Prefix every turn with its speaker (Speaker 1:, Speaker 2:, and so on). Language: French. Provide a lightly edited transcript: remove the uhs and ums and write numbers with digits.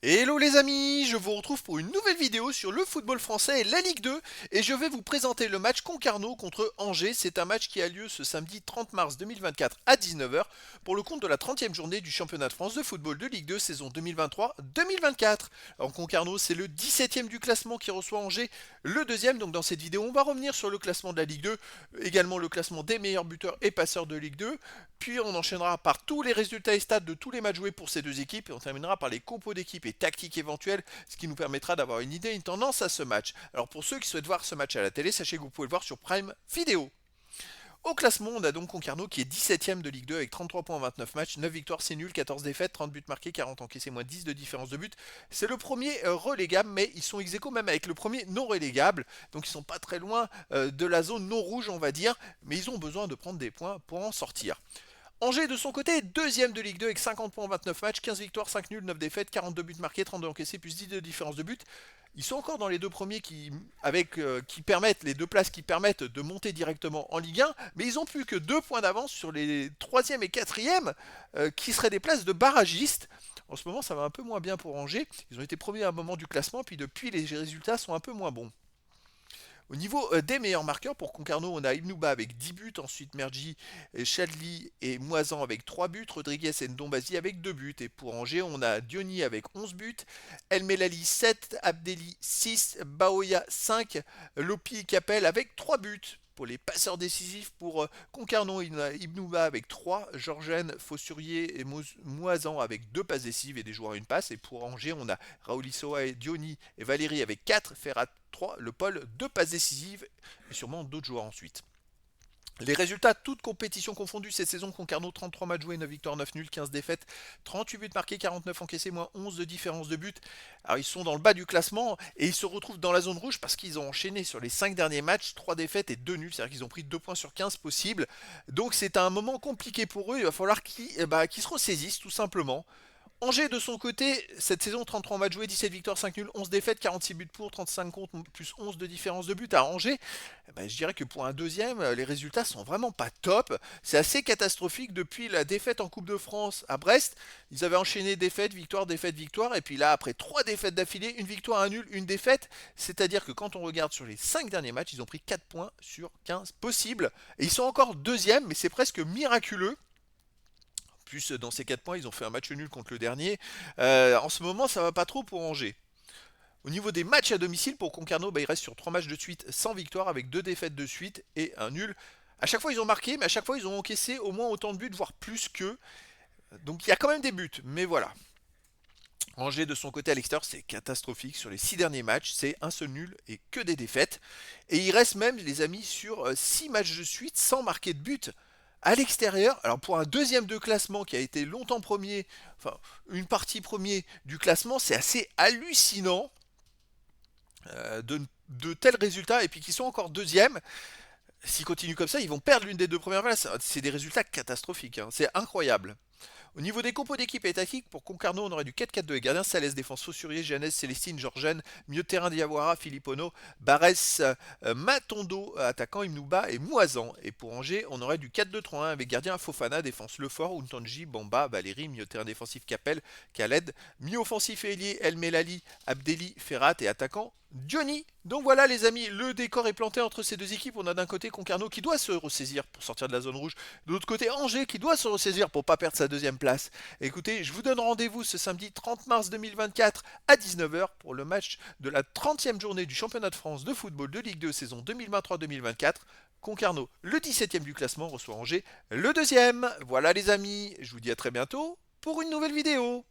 Speaker 1: Hello les amis, je vous retrouve pour une nouvelle vidéo sur le football français et la Ligue 2 et je vais vous présenter le match Concarneau contre Angers. C'est un match qui a lieu ce samedi 30 mars 2024 à 19h pour le compte de la 30e journée du championnat de France de football de Ligue 2 saison 2023-2024. Alors Concarneau c'est le 17e du classement qui reçoit Angers, le deuxième. Donc dans cette vidéo on va revenir sur le classement de la Ligue 2, également le classement des meilleurs buteurs et passeurs de Ligue 2. Puis on enchaînera par tous les résultats et stats de tous les matchs joués pour ces deux équipes et on terminera par les compos d'équipes et tactiques éventuelles, ce qui nous permettra d'avoir une idée, une tendance à ce match. Alors pour ceux qui souhaitent voir ce match à la télé, sachez que vous pouvez le voir sur Prime Video. Au classement, on a donc Concarneau qui est 17ème de Ligue 2 avec 33 points en 29 matchs, 9 victoires, c'est nul, 14 défaites, 30 buts marqués, 40 encaissés, moins 10 de différence de but. C'est le premier relégable, mais ils sont ex aequo même avec le premier non relégable, donc ils sont pas très loin de la zone non rouge, on va dire, mais ils ont besoin de prendre des points pour en sortir. Angers de son côté est deuxième de Ligue 2 avec 50 points en 29 matchs, 15 victoires, 5 nuls, 9 défaites, 42 buts marqués, 32 encaissés, plus 10 de différence de but. Ils sont encore dans les deux premiers qui permettent, les deux places qui permettent de monter directement en Ligue 1, mais ils ont plus que 2 points d'avance sur les troisième et quatrième qui seraient des places de barragistes. En ce moment, ça va un peu moins bien pour Angers. Ils ont été premiers à un moment du classement, puis depuis, les résultats sont un peu moins bons. Au niveau des meilleurs marqueurs, pour Concarneau, on a Ibnouba avec 10 buts, ensuite Mergi, Chadli et Moisan avec 3 buts, Rodriguez et Ndombazi avec 2 buts. Et pour Angers, on a Diony avec 11 buts, El Melali 7, Abdelli 6, Baoya 5, Lopi et Capel avec 3 buts. Pour les passeurs décisifs, pour Concarneau, il y a Ibnouba avec 3, Georgen, Fossurier et Moisan avec 2 passes décisives et des joueurs à une passe. Et pour Angers, on a Raoul Issoa et Diony et Valérie avec 4, Ferrat 3, le Paul 2 passes décisives et sûrement d'autres joueurs ensuite. Les résultats, toutes compétitions confondues cette saison, Concarneau 33 matchs joués, 9 victoires, 9 nuls, 15 défaites, 38 buts marqués, 49 encaissés, moins 11 de différence de but. Alors ils sont dans le bas du classement et ils se retrouvent dans la zone rouge parce qu'ils ont enchaîné sur les 5 derniers matchs 3 défaites et 2 nuls, c'est-à-dire qu'ils ont pris 2 points sur 15 possibles. Donc c'est un moment compliqué pour eux, il va falloir qu'ils se ressaisissent tout simplement. Angers de son côté, cette saison 33 matchs joués, 17 victoires, 5 nuls, 11 défaites, 46 buts pour, 35 contre, plus 11 de différence de but à Angers. Je dirais que pour un deuxième, les résultats sont vraiment pas top. C'est assez catastrophique depuis la défaite en Coupe de France à Brest. Ils avaient enchaîné défaite, victoire, défaite, victoire. Et puis là, après 3 défaites d'affilée, une victoire, un nul, une défaite. C'est-à-dire que quand on regarde sur les 5 derniers matchs, ils ont pris 4 points sur 15 possibles. Et ils sont encore deuxième, mais c'est presque miraculeux. Plus dans ces 4 points, ils ont fait un match nul contre le dernier. En ce moment, ça va pas trop pour Angers. Au niveau des matchs à domicile, pour Concarneau, il reste sur 3 matchs de suite sans victoire, avec 2 défaites de suite et un nul. À chaque fois, ils ont marqué, mais à chaque fois, ils ont encaissé au moins autant de buts, voire plus qu'eux. Donc il y a quand même des buts, mais voilà. Angers de son côté à l'extérieur, c'est catastrophique. Sur les 6 derniers matchs, c'est un seul nul et que des défaites. Et il reste même, les amis, sur 6 matchs de suite sans marquer de but à l'extérieur. Alors pour un deuxième de classement qui a été longtemps premier, enfin une partie premier du classement, c'est assez hallucinant de tels résultats et puis qui sont encore deuxième. S'ils continuent comme ça, ils vont perdre l'une des deux premières places. C'est des résultats catastrophiques, hein. C'est incroyable. Au niveau des compos d'équipe et tactique, pour Concarneau, on aurait du 4-4-2 et gardien, Salès, défense Fossurier, Jeannès, Célestine, Georgène, milieu de terrain Diawara, Filippono, Barès, Matondo, attaquant Imnouba et Moisan. Et pour Angers, on aurait du 4-2-3-1 avec gardien Fofana, défense Lefort, Untanji, Bamba, Valérie, milieu de terrain défensif Capel, Khaled, milieu offensif et ailier El Melali, Abdelli, Ferrat et attaquant Diony. Donc voilà les amis, le décor est planté entre ces deux équipes. On a d'un côté Concarneau qui doit se ressaisir pour sortir de la zone rouge, de l'autre côté Angers qui doit se ressaisir pour pas perdre sa deuxième place. Écoutez, je vous donne rendez-vous ce samedi 30 mars 2024 à 19h pour le match de la 30e journée du championnat de France de football de Ligue 2 saison 2023-2024. Concarneau, le 17e du classement, reçoit Angers, le deuxième. Voilà les amis, je vous dis à très bientôt pour une nouvelle vidéo.